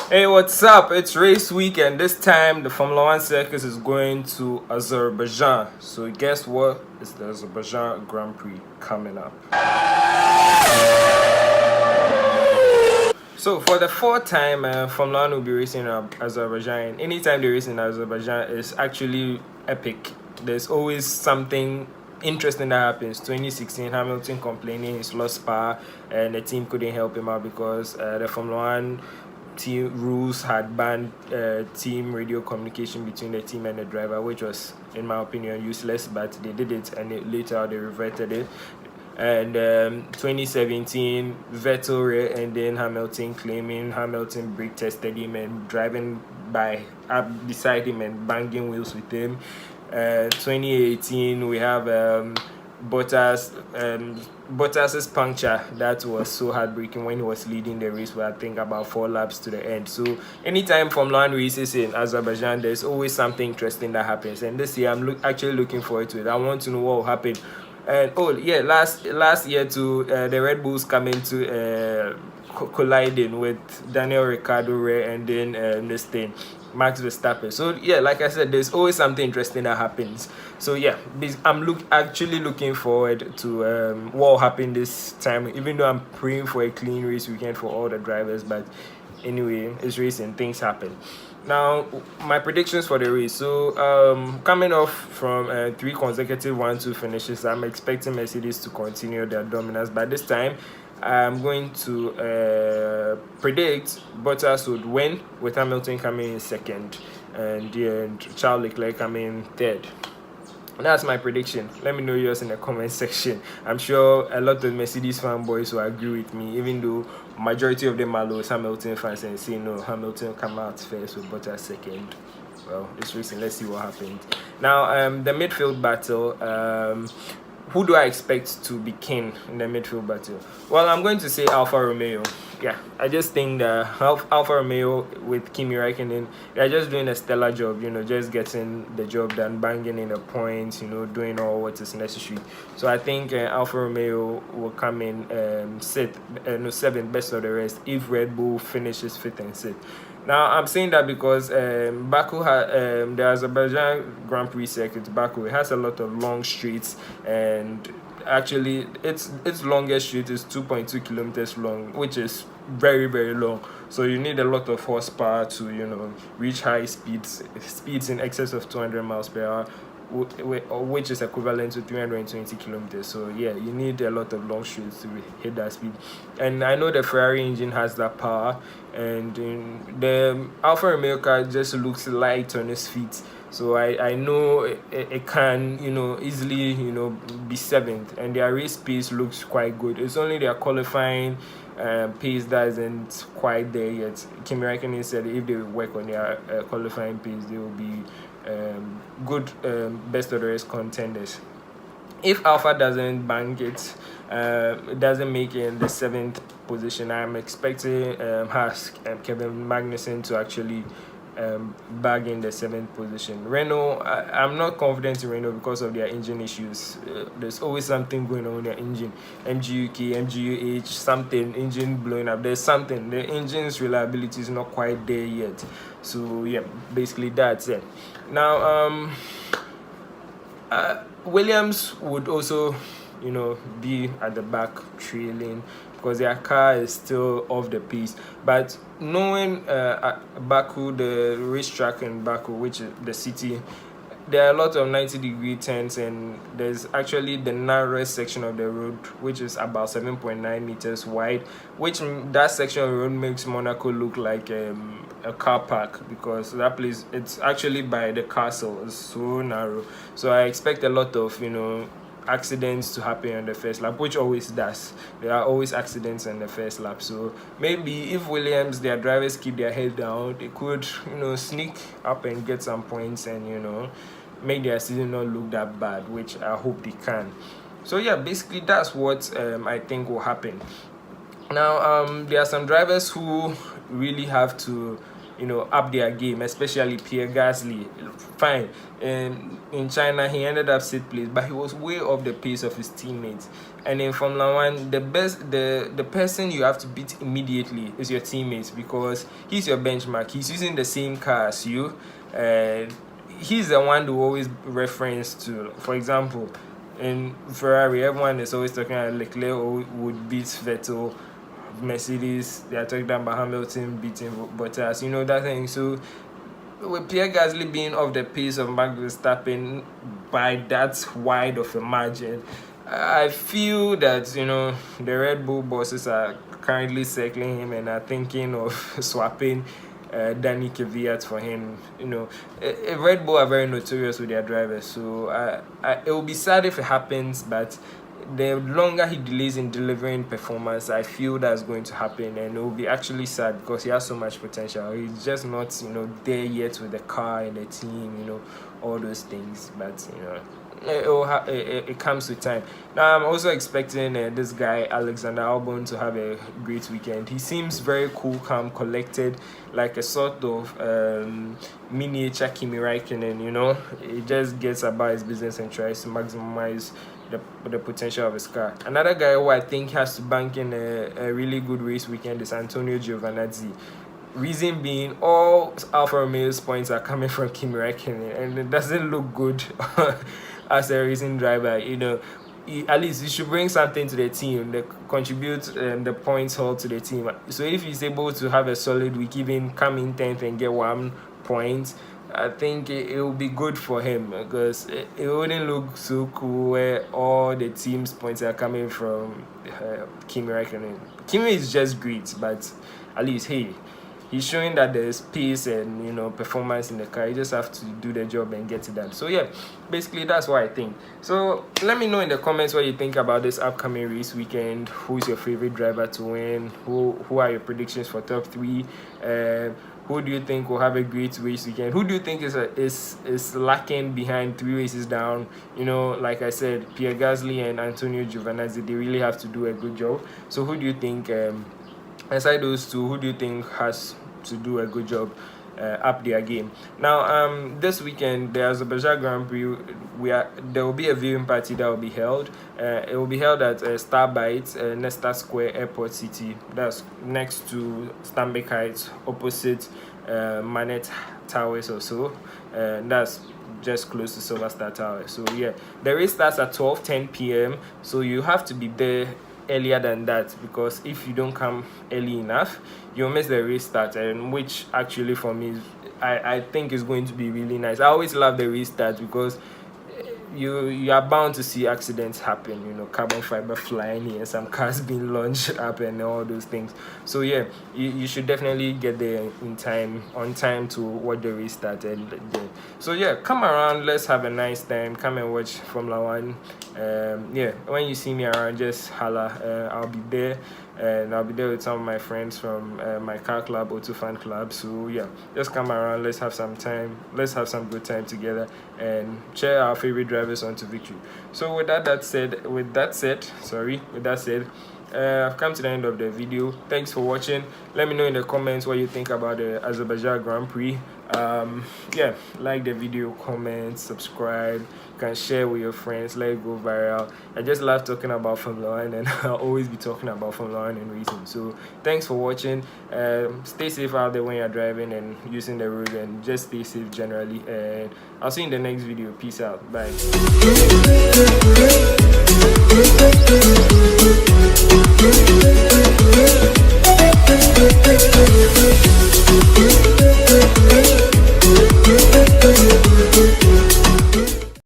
Hey, what's up? It's race week, and this time the Formula One circus is going to Azerbaijan. So, guess what? It's the Azerbaijan Grand Prix coming up. So, for the fourth time, Formula One will be racing in Azerbaijan. Anytime they race in Azerbaijan, it's actually epic. There's always something interesting that happens. 2016, Hamilton complaining he's lost power, and the team couldn't help him out because the Formula One team rules had banned team radio communication between the team and the driver, which was, in my opinion, useless, but they did it, and later they reverted it. And 2017, Vettel and then Hamilton claiming Hamilton brake tested him and driving by up beside him and banging wheels with him. 2018, we have Bottas's puncture that was so heartbreaking when he was leading the race with I think about 4 laps to the end. So anytime Formula One races in Azerbaijan, there's always something interesting that happens, and this year I'm actually looking forward to it. I want to know what will happen. And last year too, the Red Bulls coming to colliding with Daniel Ricciardo and then this thing, Max Verstappen. So yeah, like I said, there's always something interesting that happens. So yeah, I'm actually looking forward to what will happen this time. Even though I'm praying for a clean race weekend for all the drivers, but anyway, it's racing, things happen. Now, my predictions for the race. So, coming off from 3 consecutive 1-2 finishes, I'm expecting Mercedes to continue their dominance. But this time, I'm going to predict Bottas would win, with Hamilton coming in second, and Charles Leclerc coming in third. That's my prediction. Let me know yours in the comment section. I'm sure a lot of Mercedes fanboys will agree with me, even though majority of them are Lewis Hamilton fans and say no, Hamilton come out first with Bottas second. Well, it's racing. Let's see what happens. Now, the midfield battle. Who do I expect to be king in the midfield battle? Well, I'm going to say Alfa Romeo. Yeah, I just think that Alfa Romeo with Kimi Räikkönen, they're just doing a stellar job, just getting the job done, banging in the points, doing all what is necessary. So I think Alfa Romeo will come in 7th, best of the rest, if Red Bull finishes 5th and 6th. Now, I'm saying that because Baku the Azerbaijan Grand Prix circuit, Baku, it has a lot of long streets, and actually its longest street is 2.2 kilometers long, which is very, very long. So you need a lot of horsepower to reach high speeds in excess of 200 miles per hour, which is equivalent to 320 kilometers. So yeah, you need a lot of long streets to hit that speed, and I know the Ferrari engine has that power, and the Alfa Romeo car just looks light on its feet. So I know it can easily be 7th, and their race pace looks quite good. It's only their qualifying pace that isn't quite there yet. Kimi Räikkönen said if they work on their qualifying pace, they will be good best of the race contenders. If Alpha doesn't bang it, doesn't make it in the 7th position, I'm expecting Kevin Magnussen to actually bag in the 7th position. Renault, I'm not confident in Renault because of their engine issues. There's always something going on with their engine. MGUK, MGUH, something, engine blowing up. There's something. The engine's reliability is not quite there yet. So yeah, basically that's it. Now, Williams would also, be at the back trailing because their car is still off the pace. But knowing Baku, the racetrack in Baku, which is the city, there are a lot of 90-degree turns, and there's actually the narrowest section of the road, which is about 7.9 meters wide, which that section of the road makes Monaco look like a car park, because that place, it's actually by the castle, it's so narrow. So I expect a lot of accidents to happen on the first lap, which always does. There are always accidents on the first lap. So maybe if Williams, their drivers, keep their head down, they could sneak up and get some points and make their season not look that bad, which I hope they can. So yeah, basically that's what I think will happen. Now, there are some drivers who really have to up their game, especially Pierre Gasly. Fine, in China he ended up 6th place, but he was way off the pace of his teammates, And in Formula One, the person you have to beat immediately is your teammate, because he's your benchmark. He's using the same car as you. He's the one who always reference to. For example, in Ferrari, everyone is always talking about Leclerc would beat Vettel. Mercedes, they are talking about Hamilton beating Bottas, that thing. So with Pierre Gasly being off the pace of Max Verstappen by that wide of a margin, I feel that the Red Bull bosses are currently circling him and are thinking of swapping Danny Kvyat for him. Red Bull are very notorious with their drivers, so it will be sad if it happens, but the longer he delays in delivering performance, I feel that's going to happen, and it will be actually sad because he has so much potential. He's just not there yet with the car and the team, all those things, but it comes with time. Now I'm also expecting this guy Alexander Albon to have a great weekend. He seems very cool, calm, collected, like a sort of miniature Kimi Räikkönen. He just gets about his business and tries to maximize the potential of his car. Another guy who I think has to bank in a really good race weekend is Antonio Giovinazzi. Reason being, all Alfa Romeo's points are coming from Kimi Räikkönen, and it doesn't look good as a racing driver. At least he should bring something to the team, contribute the points haul to the team. So if he's able to have a solid week, even come in 10th and get 1 point, I think it will be good for him, because it wouldn't look so cool where all the team's points are coming from Kimi Räikkönen. Kimi is just great, but at least, hey, he's showing that there's pace and performance in the car. You just have to do the job and get it done. So yeah, basically that's what I think. So let me know in the comments what you think about this upcoming race weekend. Who's your favorite driver to win? Who are your predictions for top 3? Who do you think will have a great race weekend? Who do you think is lacking behind 3 races down? Like I said, Pierre Gasly and Antonio Giovinazzi, they really have to do a good job. So who do you think, aside those two, who do you think has to do a good job up their game? Now, this weekend, the Azerbaijan Grand Prix, there will be a viewing party that will be held. It will be held at Starbite, Nesta Square, Airport City. That's next to Stanbic Heights, opposite Manet Towers or so. That's just close to Silver Star Tower. So yeah, the race starts at 12:10 p.m. So you have to be there earlier than that, because if you don't come early enough, you'll miss the race start, and which actually for me I think is going to be really nice. I always love the race start because you are bound to see accidents happen, carbon fiber flying here, some cars being launched up and all those things. So yeah, you should definitely get there on time to watch the race start. So yeah, come around, let's have a nice time, come and watch Formula One. Yeah, when you see me around, just holla. I'll be there, and I'll be there with some of my friends from my car club, Auto Fan Club. So yeah, just come around, let's have some time, let's have some good time together and cheer our favorite drivers on to victory. So with that said, I've come to the end of the video. Thanks for watching. Let me know in the comments what you think about the Azerbaijan Grand Prix. Yeah, like the video, comment, subscribe. You can share with your friends, let it go viral. I just love talking about Formula 1, and I'll always be talking about Formula 1 and racing. So thanks for watching. Stay safe out there when you're driving and using the road, and just stay safe generally, and I'll see you in the next video. Peace out. Bye.